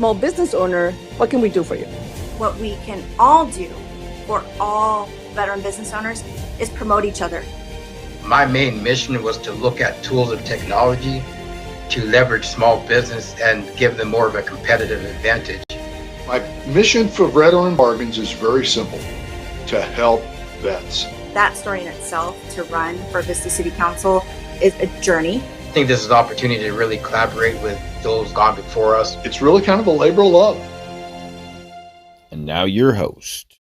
Small business owner, what can we do for you? What we can all do for all veteran business owners is promote each other. My main mission was to look at tools of technology to leverage small business and give them more of a competitive advantage. My mission for Veteran Bargains is very simple: to help vets. That story in itself, to run for Vista City Council, is a journey. I think this is an opportunity to really collaborate with those gone before us. It's really kind of a labor of love. And now your host.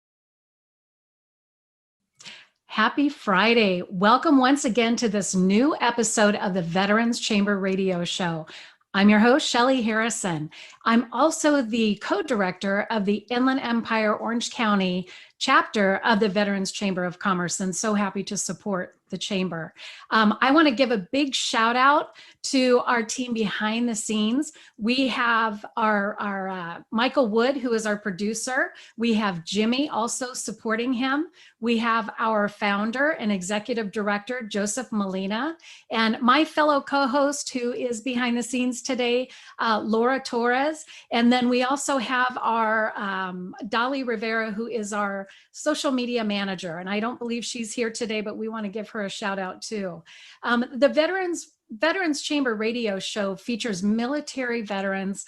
Happy Friday. Welcome once again to this new episode of the Veterans Chamber Radio Show. I'm your host, Shelly Harrison. I'm also the co-director of the Inland Empire Orange County chapter of the Veterans Chamber of Commerce, and so happy to support the chamber. I want to give a big shout out to our team behind the scenes. We have our Michael Wood, who is our producer. We have Jimmy also supporting him. We have our founder and executive director, Joseph Molina, and my fellow co-host who is behind the scenes today, Laura Torres. And then we also have our Dolly Rivera, who is our social media manager. And I don't believe she's here today, but we want to give her a shout out too. The Veterans Chamber Radio Show features military veterans,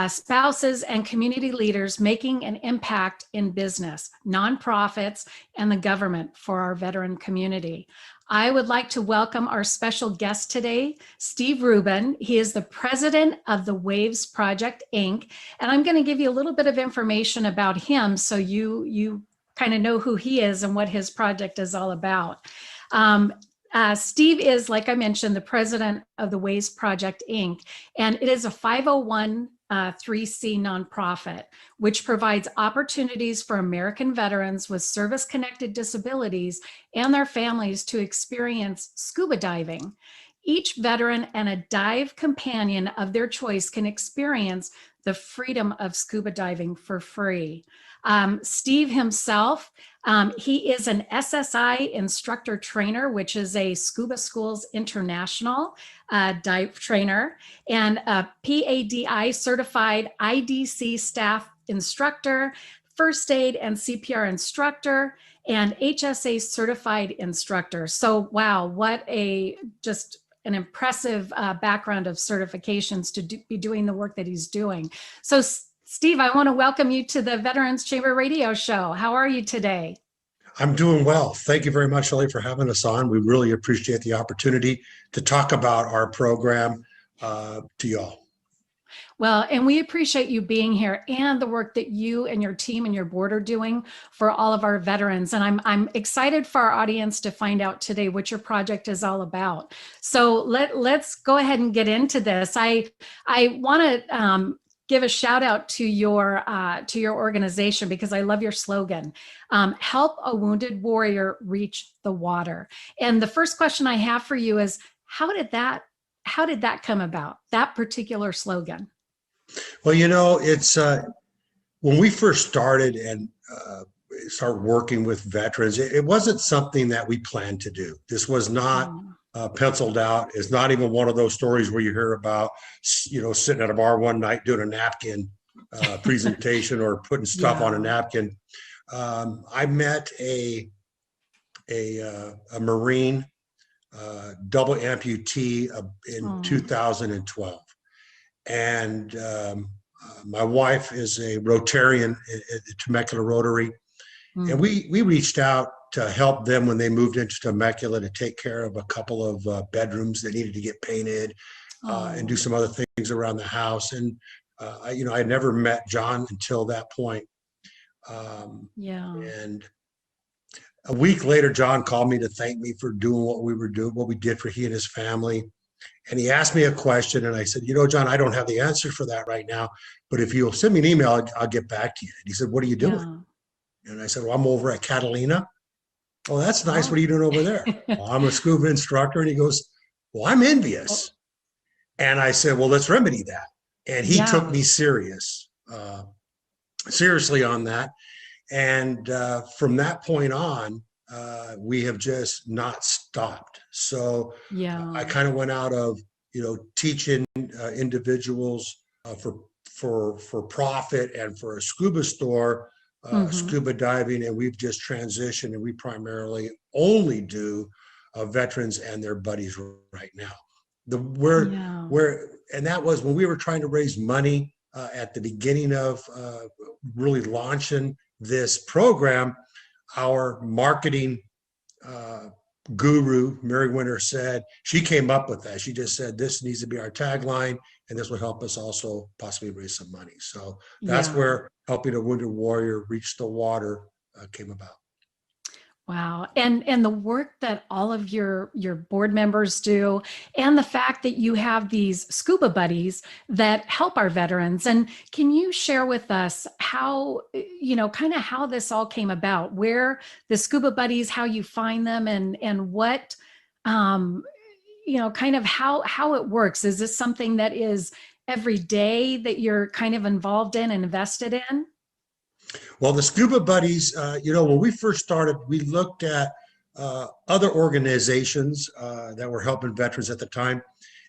spouses, and community leaders making an impact in business, nonprofits, and the government for our veteran community. I would like to welcome our special guest today, Steve Rubin. He is the president of the Waves Project, Inc. And I'm going to give you a little bit of information about him so you kind of know who he is and what his project is all about. Steve is, like I mentioned, the president of the Waves Project, Inc., and it is a 501(c) nonprofit, which provides opportunities for American veterans with service-connected disabilities and their families to experience scuba diving. Each veteran and a dive companion of their choice can experience the freedom of scuba diving for free. Steve himself, he is an SSI instructor trainer, which is a Scuba Schools International dive trainer, and a PADI certified IDC staff instructor, first aid and CPR instructor, and HSA certified instructor. So wow, what just an impressive background of certifications to be doing the work that he's doing. So Steve, I want to welcome you to the Veterans Chamber Radio Show. How are you today? I'm doing well. Thank you very much, Shelley, for having us on. We really appreciate the opportunity to talk about our program to y'all. Well, and we appreciate you being here and the work that you and your team and your board are doing for all of our veterans. And I'm excited for our audience to find out today what your project is all about. So let's go ahead and get into this. I want to give a shout out to your organization because I love your slogan, help a wounded warrior reach the water. And the first question I have for you is, how did that come about, that particular slogan? Well, it's when we first started and start working with veterans, it wasn't something that we planned to do. This was not penciled out. It's not even one of those stories where you hear about, sitting at a bar one night doing a napkin presentation or putting stuff on a napkin. I met a Marine double amputee in 2012. And my wife is a Rotarian at the Temecula Rotary. And we reached out to help them when they moved into Temecula to take care of a couple of bedrooms that needed to get painted and do some other things around the house. And, I had never met John until that point. And a week later, John called me to thank me for doing what we did for he and his family. And he asked me a question, and I said, John, I don't have the answer for that right now, but if you'll send me an email, I'll get back to you. And he said, what are you doing? And I said, well, I'm over at Catalina. Oh, that's nice. What are you doing over there? Well, I'm a scuba instructor. And he goes, well, I'm envious. And I said, well, let's remedy that. And he took me seriously on that. And from that point on, we have just not stopped. So I kind of went out of, teaching individuals for for profit and for a scuba store, scuba diving, and we've just transitioned, and we primarily only do veterans and their buddies right now. And that was when we were trying to raise money at the beginning of really launching this program. Our marketing guru, Mary Winter, said, she came up with that. She just said, this needs to be our tagline, and this will help us also possibly raise some money. So that's where helping a wounded warrior reach the water came about. Wow. And the work that all of your board members do, and the fact that you have these scuba buddies that help our veterans. And can you share with us how, kind of how this all came about, where the scuba buddies, how you find them, and what, kind of how it works? Is this something that is every day that you're kind of involved in and invested in? Well, the Scuba Buddies, when we first started, we looked at other organizations that were helping veterans at the time,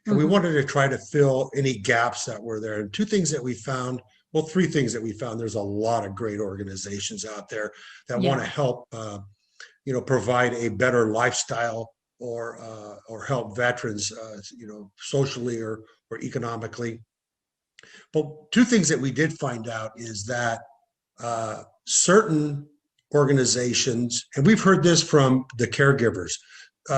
and we wanted to try to fill any gaps that were there. And three things that we found. There's a lot of great organizations out there that want to help, provide a better lifestyle or help veterans, socially or economically. But two things that we did find out is that certain organizations, and we've heard this from the caregivers,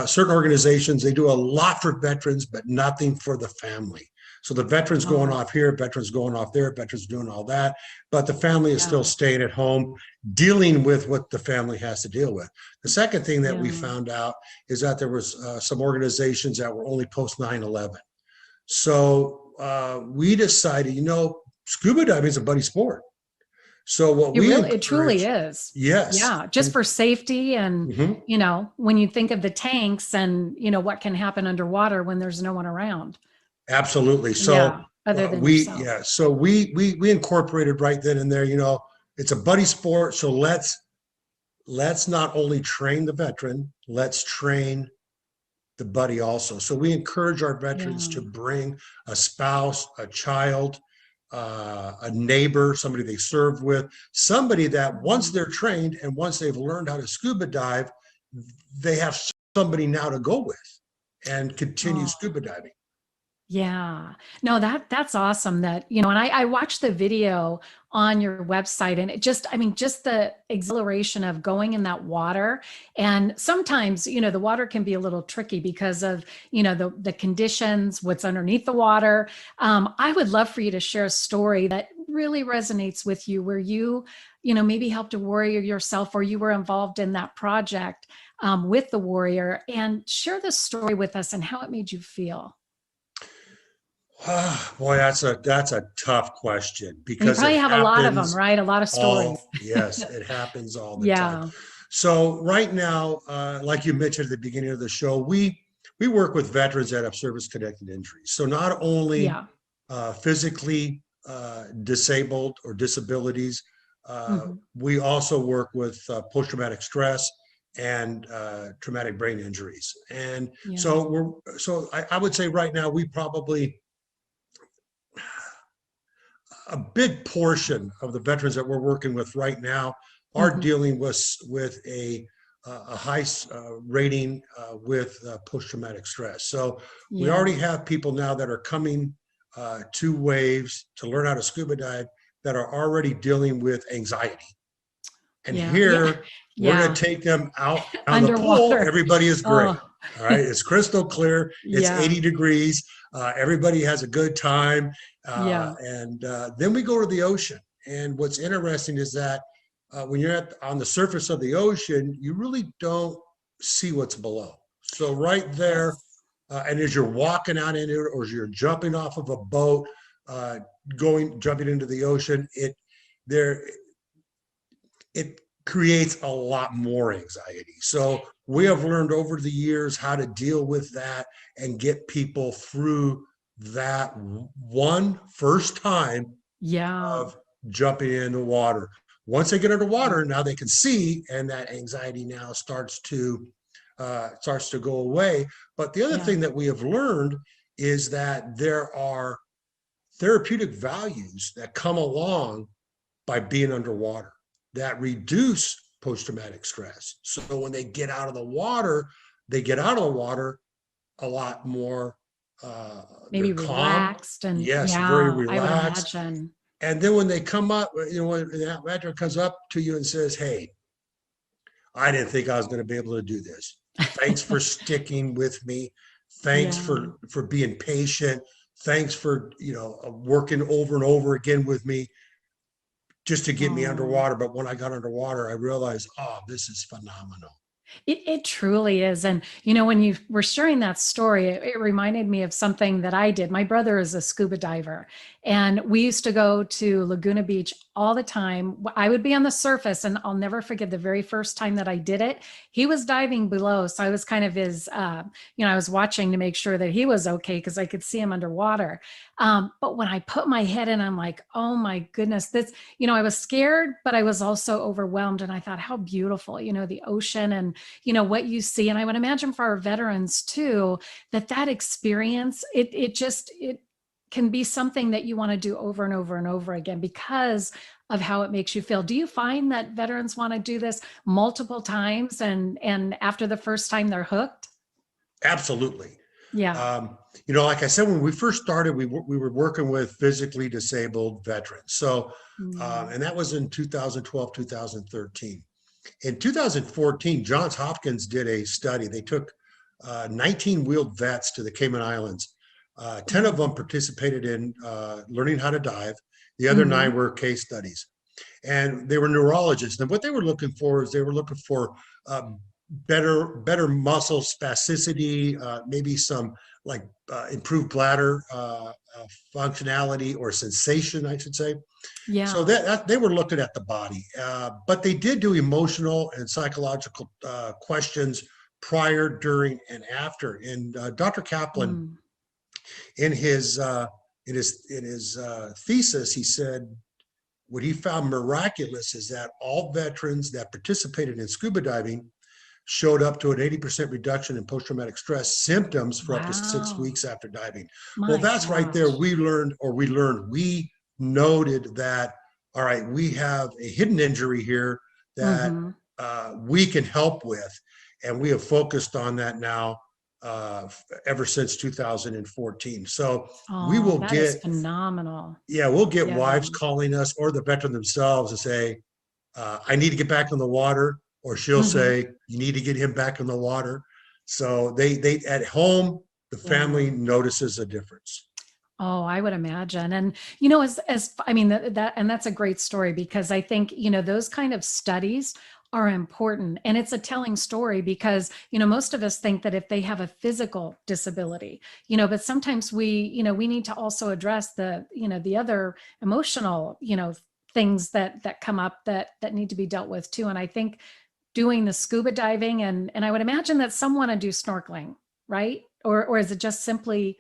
certain organizations, they do a lot for veterans, but nothing for the family. So the veterans going off here, veterans going off there, veterans doing all that, but the family is still staying at home, dealing with what the family has to deal with. The second thing that we found out is that there was some organizations that were only post 9/11. So we decided, scuba diving is a buddy sport. So what it truly is. Yes. Yeah. Just for safety. And, when you think of the tanks and, what can happen underwater when there's no one around. Absolutely. So other than yourself. So we incorporated right then and there, it's a buddy sport. So let's not only train the veteran, let's train the buddy also. So we encourage our veterans to bring a spouse, a child, a neighbor, somebody they served with, somebody that once they're trained and once they've learned how to scuba dive, they have somebody now to go with and continue scuba diving. Yeah, no, that's awesome that, and I watched the video on your website, and it just the exhilaration of going in that water. And sometimes, the water can be a little tricky because of, the conditions, what's underneath the water. I would love for you to share a story that really resonates with you, where you, maybe helped a warrior yourself, or you were involved in that project with the warrior, and share the story with us and how it made you feel. Boy, that's a tough question, because you probably have a lot of them, right? A lot of stories. Yes, it happens all the time. So right now, like you mentioned at the beginning of the show, we work with veterans that have service-connected injuries. So not only physically disabled or disabilities, we also work with post-traumatic stress and traumatic brain injuries. And so I would say right now we probably, a big portion of the veterans that we're working with right now are dealing with a high rating with post-traumatic stress. So we already have people now that are coming to Waves to learn how to scuba dive that are already dealing with anxiety. And here we're going to take them out on the pool. Everybody is great. All right. It's crystal clear. It's 80 degrees. Everybody has a good time. And then we go to the ocean. And what's interesting is that when you're on the surface of the ocean, you really don't see what's below. So right there, and as you're walking out into it, or as you're jumping off of a boat, jumping into the ocean, it creates a lot more anxiety. So we have learned over the years how to deal with that and get people through that first time of jumping in the water. Once they get under water, now they can see, and that anxiety now starts to go away. But the other thing that we have learned is that there are therapeutic values that come along by being underwater that reduce post-traumatic stress. So when they get out of the water, a lot more Maybe they're calm. relaxed and Yes, yeah, very I would relaxed. imagine. And then when they come up, when that mentor comes up to you and says, "Hey, I didn't think I was going to be able to do this. Thanks for sticking with me. Thanks Yeah. for being patient. Thanks for working over and over again with me just to get me Oh. underwater." But when I got underwater, I realized, oh, this is phenomenal. It truly is. And, when you were sharing that story, it reminded me of something that I did. My brother is a scuba diver, and we used to go to Laguna Beach all the time. I would be on the surface, and I'll never forget the very first time that I did it. He was diving below. So I was kind of his, I was watching to make sure that he was okay because I could see him underwater. But when I put my head in, I'm like, oh my goodness, I was scared, but I was also overwhelmed. And I thought, how beautiful, the ocean and, what you see. And I would imagine for our veterans too, that experience, it can be something that you want to do over and over and over again because of how it makes you feel. Do you find that veterans want to do this multiple times and after the first time they're hooked? Absolutely. Yeah. Like I said, when we first started, we were working with physically disabled veterans. So, and that was in 2012, 2013. In 2014, Johns Hopkins did a study. They took 19 wheeled vets to the Cayman Islands. 10 of them participated in learning how to dive. The other 9 were case studies. And they were neurologists. And what they were looking for is they were looking for better muscle spasticity, maybe some like improved bladder functionality or sensation, I should say. Yeah. So that they were looking at the body, but they did do emotional and psychological questions prior, during, and after. And Dr. Kaplan, in his thesis, he said what he found miraculous is that all veterans that participated in scuba diving showed up to an 80% reduction in post-traumatic stress symptoms for up to 6 weeks after diving. Well, that's right there. We noted that, all right, we have a hidden injury here that we can help with. And we have focused on that now ever since 2014. So we will that get is phenomenal. Yeah, we'll get wives calling us or the veteran themselves and say, I need to get back in the water. Or she'll say, you need to get him back in the water. So they at home, the family notices a difference. Oh, I would imagine. And, that's a great story because I think, those kind of studies are important. And it's a telling story because, most of us think that if they have a physical disability, but sometimes we need to also address the other emotional, things that come up that need to be dealt with too. And I think doing the scuba diving and I would imagine that some want to do snorkeling, right? Or is it just simply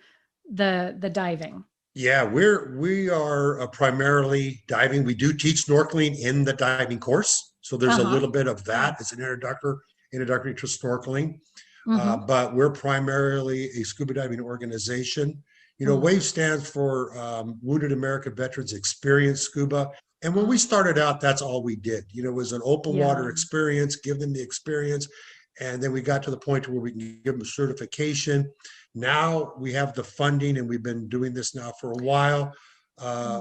the diving? Yeah, we are primarily diving. We do teach snorkeling in the diving course. So there's a little bit of that. It's an introductory to snorkeling. But we're primarily a scuba diving organization. WAVE stands for Wounded American Veterans Experience Scuba. And when we started out, that's all we did. It was an open water experience, give them the experience. And then we got to the point where we can give them certification. Now we have the funding and we've been doing this now for a while.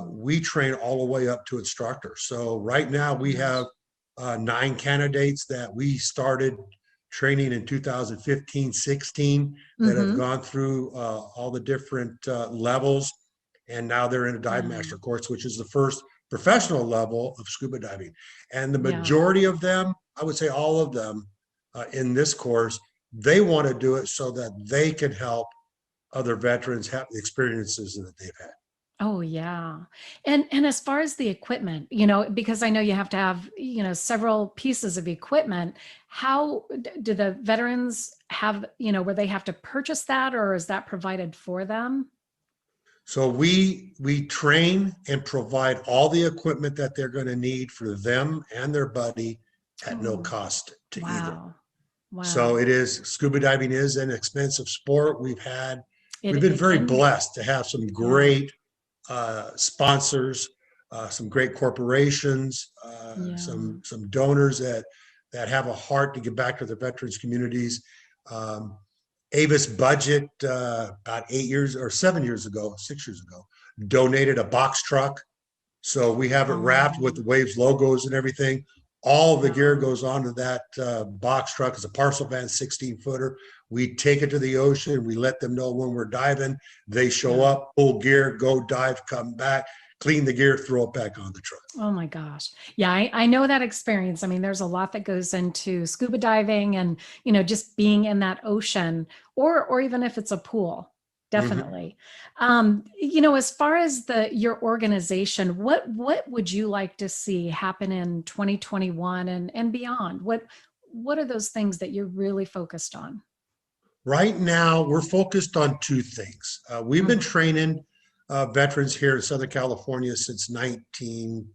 We train all the way up to instructor. So right now we have 9 candidates that we started training in 2015, 16 that have gone through all the different levels. And now they're in a dive master course, which is the first professional level of scuba diving. And the majority of them, I would say all of them in this course, they want to do it so that they can help other veterans have the experiences that they've had. Oh, yeah. And as far as the equipment, because I know you have to have, several pieces of equipment, how do the veterans have, where they have to purchase that or is that provided for them? So we train and provide all the equipment that they're going to need for them and their buddy at no cost to either. Wow. So scuba diving is an expensive sport. We've been very blessed to have some great sponsors, some great corporations, some donors that have a heart to give back to the veterans communities. Avis Budget, about 6 years ago, donated a box truck. So we have it wrapped with the Waves logos and everything. All the gear goes onto that box truck. It's a parcel van, 16-footer. We take it to the ocean. We let them know when we're diving. They show up, pull gear, go dive, come back, clean the gear, throw it back on the truck. Oh my gosh. Yeah, I know that experience. I mean, there's a lot that goes into scuba diving and, just being in that ocean or even if it's a pool. Definitely. As far as your organization, what would you like to see happen in 2021 and beyond? What are those things that you're really focused on? Right now, we're focused on two things. We've been training veterans here in Southern California since 19,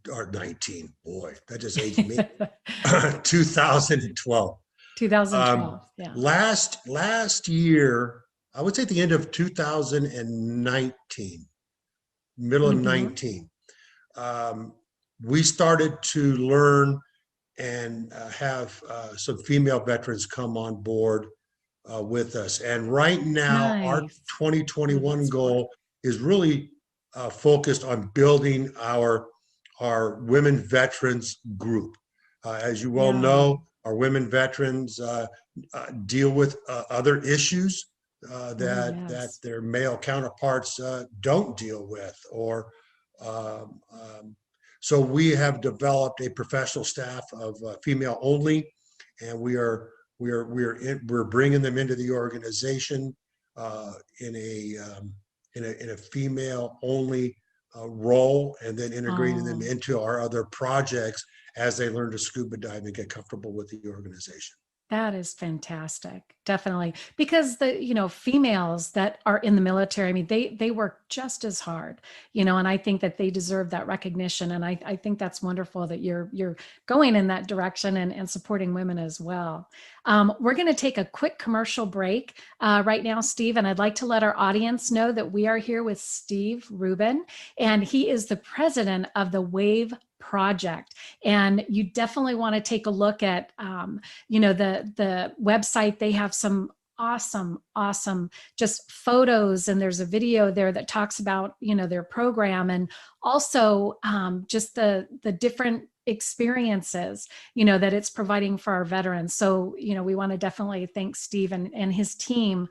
boy, that just aged me, 2012. 2012, yeah. Last year, I would say at the end of 2019, middle of 19, we started to learn and have some female veterans come on board with us. And right now, our 2021 goal is really focused on building our women veterans group. As you well know, our women veterans deal with other issues that their male counterparts don't deal with, so we have developed a professional staff of female only, and we're bringing them into the organization in a female only role, and then integrating them into our other projects as they learn to scuba dive and get comfortable with the organization. That is fantastic. Definitely. Because the, females that are in the military, I mean, they work just as hard, and I think that they deserve that recognition. And I think that's wonderful that you're going in that direction and supporting women as well. We're going to take a quick commercial break right now, Steve, and I'd like to let our audience know that we are here with Steve Rubin, and he is the president of the Wave Project. And you definitely want to take a look at, the website. They have some awesome just photos, and there's a video there that talks about, their program, and also just the different experiences, that it's providing for our veterans. So, we want to definitely thank Steve and his team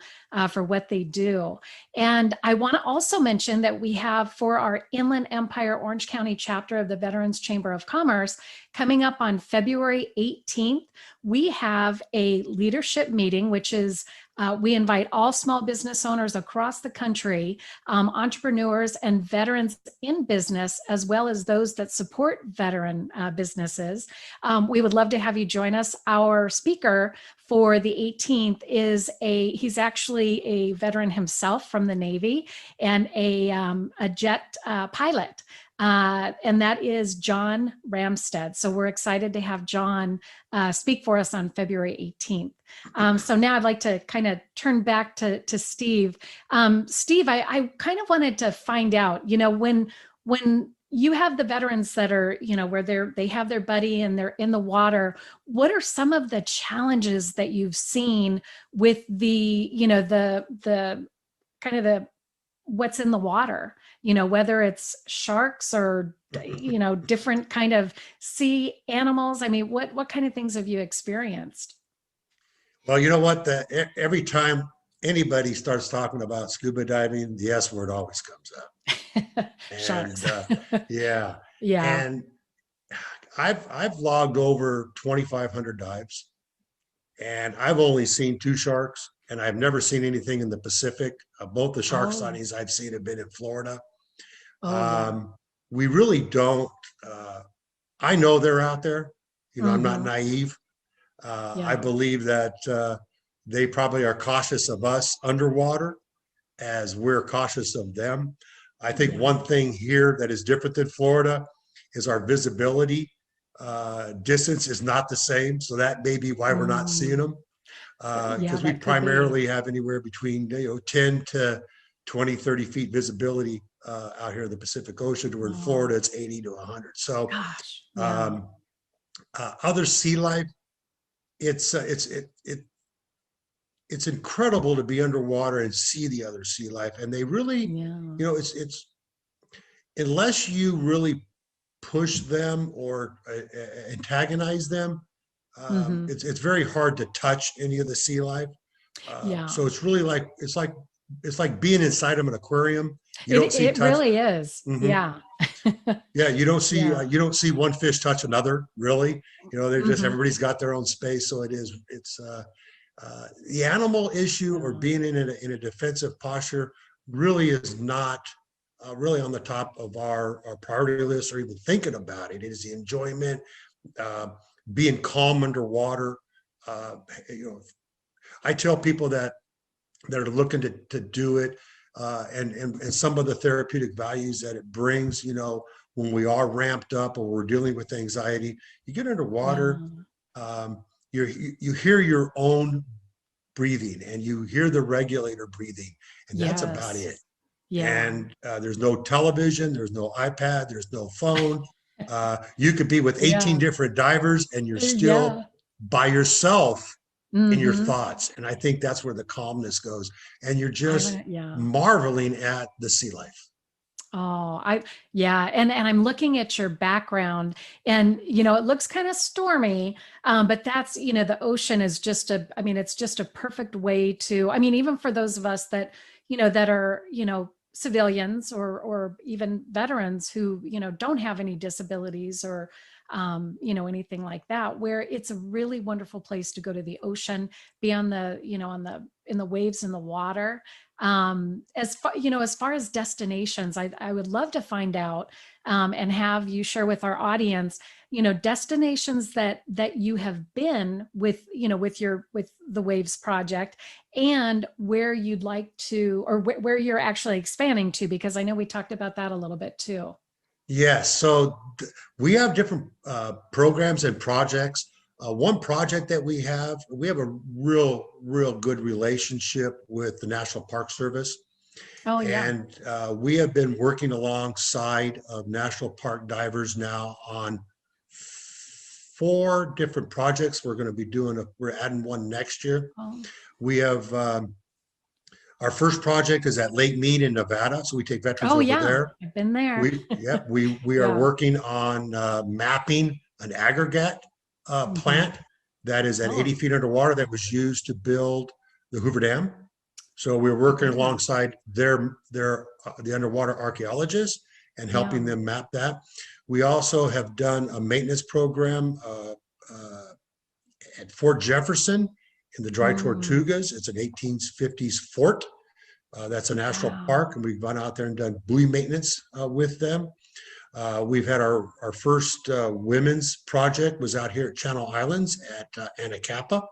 for what they do. And I want to also mention that we have, for our Inland Empire Orange County chapter of the Veterans Chamber of Commerce, coming up on February 18th, we have a leadership meeting, which is we invite all small business owners across the country, entrepreneurs and veterans in business, as well as those that support veteran businesses. We would love to have you join us. Our speaker for the 18th he's actually a veteran himself from the Navy and a jet pilot. And that is John Ramstead. So we're excited to have John speak for us on February 18th. So now I'd like to kind of turn back to Steve. Steve, I kind of wanted to find out, when you have the veterans that are, where they have their buddy and they're in the water, what are some of the challenges that you've seen with the kind of the what's in the water, whether it's sharks or, different kind of sea animals? I mean, what kind of things have you experienced? Well, you know what? Every time anybody starts talking about scuba diving, the S word always comes up. Sharks. Yeah. Yeah. And I've logged over 2,500 dives, and I've only seen 2 sharks, and I've never seen anything in the Pacific. Both the shark sightings I've seen have been in Florida. We really don't. I know they're out there. I'm not naive. I believe that they probably are cautious of us underwater as we're cautious of them. I think one thing here that is different than Florida is our visibility distance is not the same. So that may be why we're not seeing them. Because we primarily have anywhere between 10 to 20, 30 feet visibility out here in the Pacific Ocean. We're in Oh. Florida, it's 80 to 100. So Gosh. Yeah. other sea life, it's incredible to be underwater and see the other sea life. And they really, Yeah. it's unless you really push them or antagonize them, Mhm. it's very hard to touch any of the sea life. Yeah. So it's really like it's like being inside of an aquarium. You don't see It touch. really is. Mhm. Yeah. Yeah, you don't see Yeah. you don't see one fish touch another. Really, they're just Mhm. everybody's got their own space. So it's the animal issue or Yeah. being in a defensive posture really is not really on the top of our priority list or even thinking about it. It is the enjoyment, being calm underwater. I tell people that are looking to do it, and some of the therapeutic values that it brings, when we are ramped up or we're dealing with anxiety, you get underwater, you hear your own breathing and you hear the regulator breathing, and that's about Yes. it. Yeah. And there's no television, there's no iPad, there's no phone. You could be with 18 Yeah. different divers and you're still Yeah. by yourself in your Mhm. thoughts. And I think that's where the calmness goes. And you're just Yeah. marveling at the sea life. Oh, and I'm looking at your background, and it looks kind of stormy, but that's the ocean is it's just a perfect way to, even for those of us that that are civilians or even veterans who don't have any disabilities or anything like that, where it's a really wonderful place to go to the ocean, be on the in the waves in the water. As far as destinations, I would love to find out and have you share with our audience, destinations that you have been with the Waves project, and where you'd like to, or where you're actually expanding to, because I know we talked about that a little bit too. Yes. So we have different programs and projects. One project that we have a real good relationship with the National Park Service. Oh, yeah. And we have been working alongside of national park divers now on 4 different projects. We're going to be we're adding one next year. Oh. We have our first project is at Lake Mead in Nevada. So we take veterans over there. I've been there. We are working on mapping an aggregate plant that is at 80 feet underwater that was used to build the Hoover Dam. So we're working alongside the underwater archaeologists and helping them map that. We also have done a maintenance program at Fort Jefferson in the Dry Tortugas. It's an 1850s fort. That's a national park, and we've gone out there and done buoy maintenance with them. We've had our first women's project was out here at Channel Islands at Anacapa.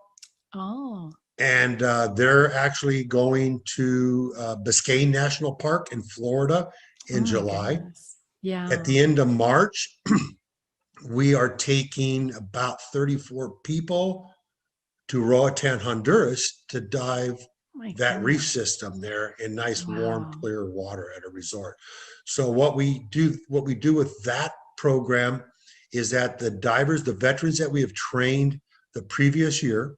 Oh. And they're actually going to Biscayne National Park in Florida in July. Yeah. At the end of March, we are taking about 34 people to Roatan, Honduras to dive that reef system there in nice, warm, clear water at a resort. So what we do with that program is that the divers, the veterans that we have trained the previous year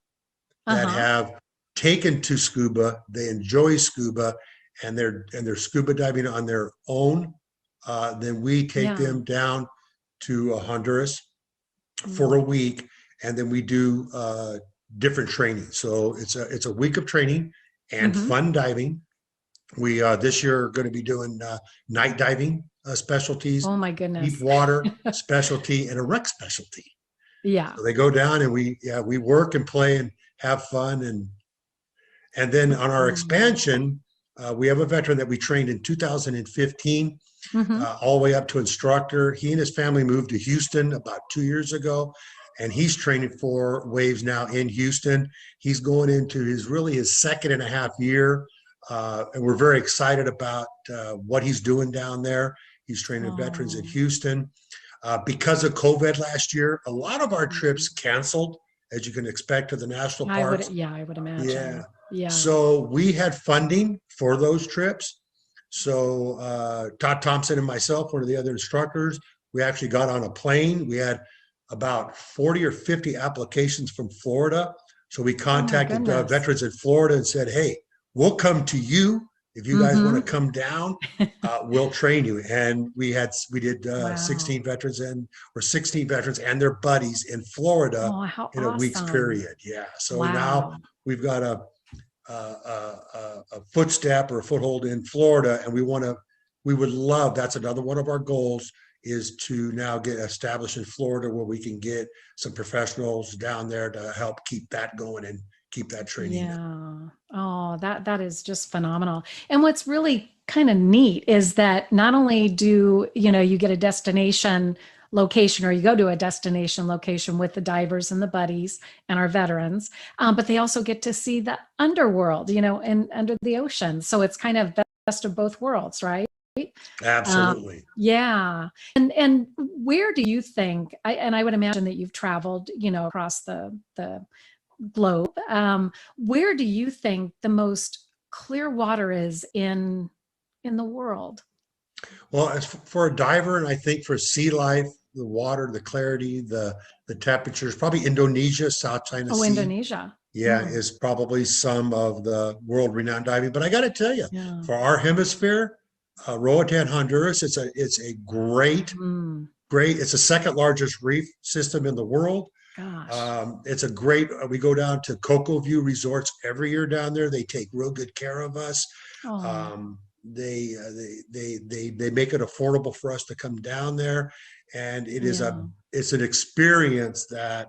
that have taken to scuba, they enjoy scuba, and they're scuba diving on their own. Then we take them down to Honduras for a week, and then we do different training. So it's a week of training and fun diving. We this year are going to be doing night diving specialties. Oh my goodness! Deep water specialty and a wreck specialty. Yeah. So they go down and we work and play and have fun, and then on our expansion, we have a veteran that we trained in 2015, all the way up to instructor. He and his family moved to Houston about 2 years ago, and he's training for Waves now in Houston. He's going into his 2.5 year, and we're very excited about what he's doing down there. He's training veterans in Houston. Because of COVID last year, a lot of our trips canceled, as you can expect, to the national parks. I would imagine. Yeah. So we had funding for those trips. So Todd Thompson and myself, one of the other instructors, we actually got on a plane. We had about 40 or 50 applications from Florida. So we contacted veterans in Florida and said, hey, we'll come to you. If you guys want to come down, we'll train you. And we did 16 veterans or 16 veterans and their buddies in Florida in a week's period. Yeah. So now we've got a footstep or a foothold in Florida, and we would love, that's another one of our goals, is to now get established in Florida where we can get some professionals down there to help keep that going and keep that training. Yeah. Oh, that is just phenomenal. And what's really kind of neat is that not only do, you get a destination location, or you go to a destination location with the divers and the buddies and our veterans, but they also get to see the underworld, and under the ocean. So it's kind of best of both worlds, right? Absolutely. Yeah. And where do you think, I would imagine that you've traveled, across the globe. Where do you think the most clear water is in the world? Well, as for a diver, and I think for sea life, the water, the clarity, the temperatures, probably Indonesia, South China Sea. Indonesia. Yeah, is probably some of the world-renowned diving. But I got to tell you, for our hemisphere, Roatan, Honduras, it's a great, it's the second largest reef system in the world. Gosh. It's a great, we go down to Cocoa View Resorts every year down there. They take real good care of us. They make it affordable for us to come down there. And it's an experience that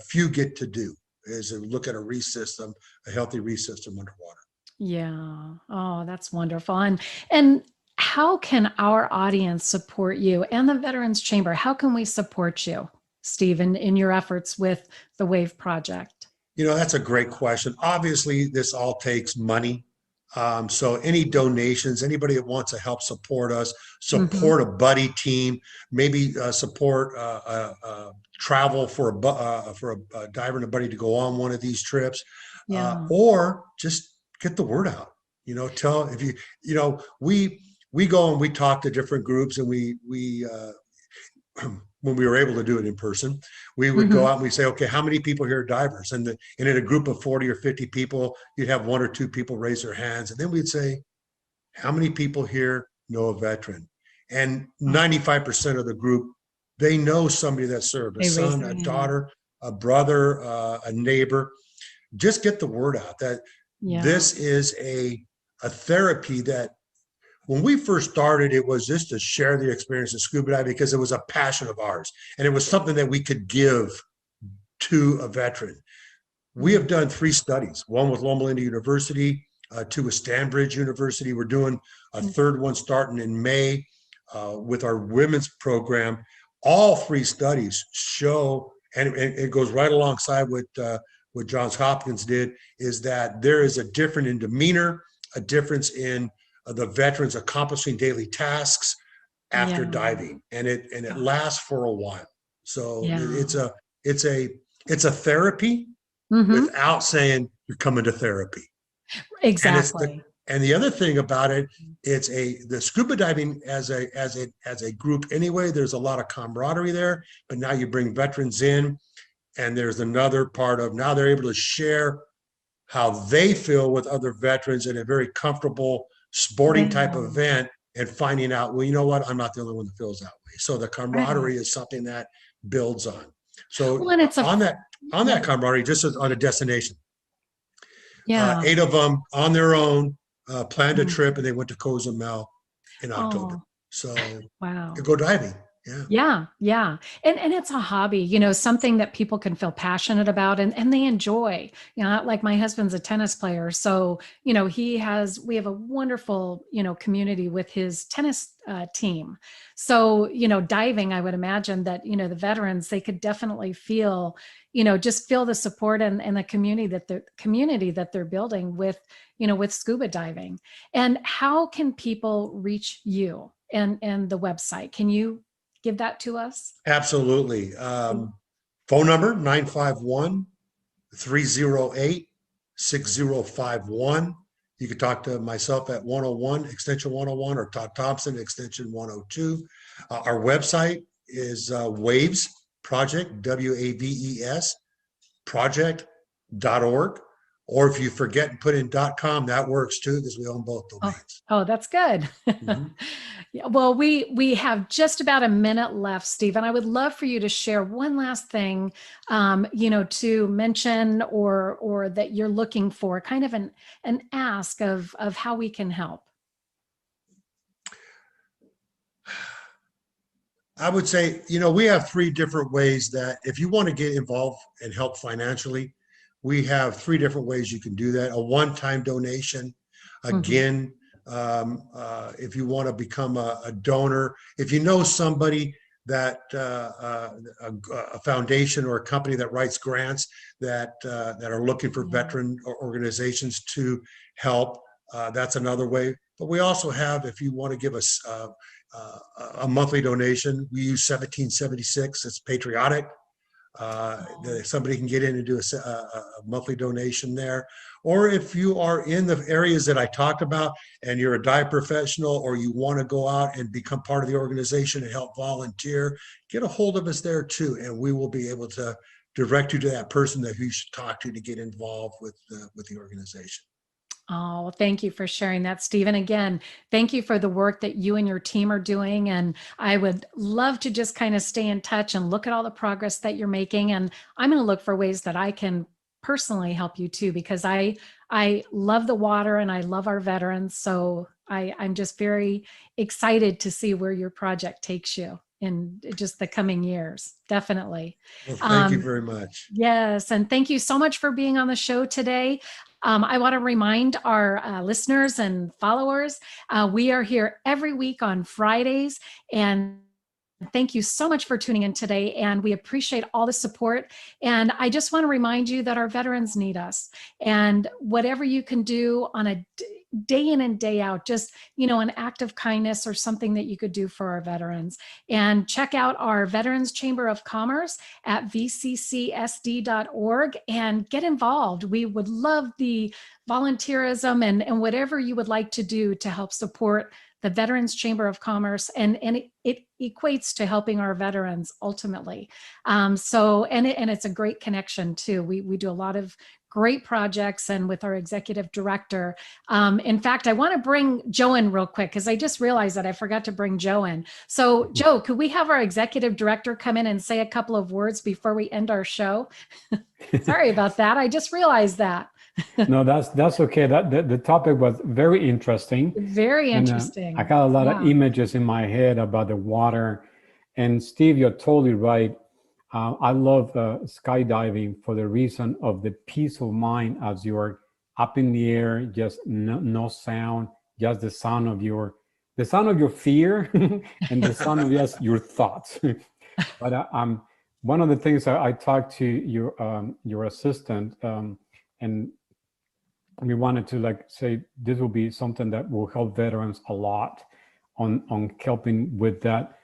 few get to do, is to look at a reef system, a healthy reef system underwater. Yeah. Oh, that's wonderful. And how can our audience support you and the Veterans Chamber? How can we support you, Stephen, in your efforts with the WAVE project? That's a great question. Obviously, this all takes money. So any donations, anybody that wants to help support us, support a buddy team, maybe support travel for a diver and a buddy to go on one of these trips, or just get the word out. We go and we talk to different groups, and we when we were able to do it in person, we would go out and we say, okay, how many people here are divers? And in a group of 40 or 50 people, you'd have one or two people raise their hands. And then we'd say, how many people here know a veteran? And 95% of the group, they know somebody that served, a son, a daughter, a brother, a neighbor. Just get the word out that this is a therapy that, when we first started, it was just to share the experience of scuba diving because it was a passion of ours. And it was something that we could give to a veteran. We have done 3 studies, one with Loma Linda University, 2 with Stanbridge University. We're doing a 3rd one starting in May with our women's program. All 3 studies show, and it goes right alongside what Johns Hopkins did, is that there is a difference in demeanor, a difference in the veterans accomplishing daily tasks after diving, and it lasts for a while. So it's a therapy without saying you're coming to therapy. Exactly. And the other thing about it, the scuba diving as a group anyway, there's a lot of camaraderie there, but now you bring veterans in, and there's another part of, now they're able to share how they feel with other veterans in a very comfortable sporting type of event, and finding out, well, you know what, I'm not the only one that feels that way. So the camaraderie is something that builds on. So on that camaraderie, just on a destination, 8 of them on their own planned a trip, and they went to Cozumel in October. So go diving. Yeah. And it's a hobby, something that people can feel passionate about and they enjoy. Like my husband's a tennis player. So, we have a wonderful, community with his tennis team. So, diving, I would imagine that, the veterans, they could definitely feel, just feel the support and the community that they're building with, with scuba diving. And how can people reach you and the website? Can you give that to us? Absolutely. Phone number 951-308-6051. You can talk to myself at 101, extension 101, or Todd Thompson, extension 102. Our website is Waves Project, WAVES, project.org. Or if you forget and put in .com, that works too, because we own both domains. Oh, that's good. Mhm. Yeah, well, we have just about a minute left, Steve, and I would love for you to share one last thing, to mention or that you're looking for, kind of an ask of how we can help. I would say, we have three different ways that if you want to get involved and help financially, we have three different ways you can do that. A one-time donation. Again, if you want to become a donor, if you know somebody that a foundation or a company that writes grants that are looking for veteran organizations to help, that's another way. But we also have, if you want to give us a monthly donation, we use 1776. It's patriotic. Somebody can get in and do a monthly donation there. Or if you are in the areas that I talked about and you're a dive professional, or you want to go out and become part of the organization and help volunteer, get a hold of us there too, and we will be able to direct you to that person that you should talk to get involved with the organization. Oh, thank you for sharing that, Steve. And again, thank you for the work that you and your team are doing. And I would love to just kind of stay in touch and look at all the progress that you're making. And I'm going to look for ways that I can personally help you too, because I love the water and I love our veterans. So I'm just very excited to see where your project takes you in just the coming years. Definitely. Well, thank you very much. Yes. And thank you so much for being on the show today. I want to remind our listeners and followers, we are here every week on Fridays. And thank you so much for tuning in today. And we appreciate all the support. And I just want to remind you that our veterans need us. And whatever you can do on a day in and day out, just, an act of kindness or something that you could do for our veterans. And check out our Veterans Chamber of Commerce at vccsd.org and get involved. We would love the volunteerism and whatever you would like to do to help support the Veterans Chamber of Commerce. And it equates to helping our veterans ultimately. And it's a great connection too. We do a lot of great projects, and with our executive director. In fact, I want to bring Joe in real quick because I just realized that I forgot to bring Joe in. So Joe, could we have our executive director come in and say a couple of words before we end our show? Sorry about that. I just realized that. No, that's okay. The topic was very interesting. Very interesting. I got a lot of images in my head about the water. And Steve, you're totally right. I love skydiving for the reason of the peace of mind as you're up in the air, just no sound, just the sound of your fear and the sound of just your thoughts. But one of the things I talked to your assistant, and we wanted to say this will be something that will help veterans a lot on helping with that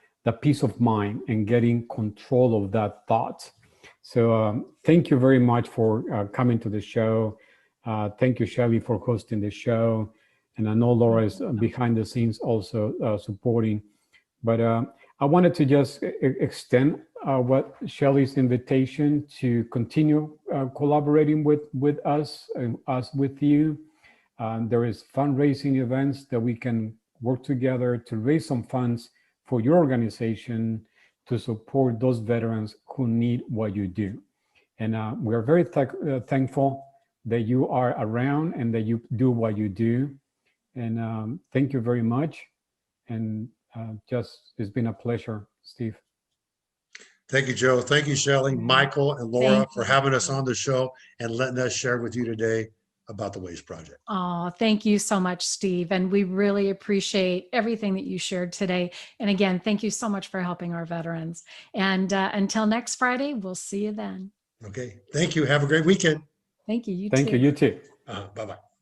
peace of mind and getting control of that thought. So thank you very much for coming to the show. Thank you, Shelly, for hosting the show. And I know Laura is behind the scenes also supporting. But I wanted to just extend what Shelly's invitation to continue collaborating with us and us with you. There is fundraising events that we can work together to raise some funds for your organization to support those veterans who need what you do. And we are very thankful that you are around and that you do what you do. And thank you very much. And it's been a pleasure, Steve. Thank you, Joe. Thank you, Shelly, Michael, and Laura for having us on the show and letting us share with you today about the Waves Project. Oh, thank you so much, Steve. And we really appreciate everything that you shared today. And again, thank you so much for helping our veterans. And until next Friday, we'll see you then. Okay. Thank you. Have a great weekend. Thank you. You too. Thank you. You too. Bye-bye.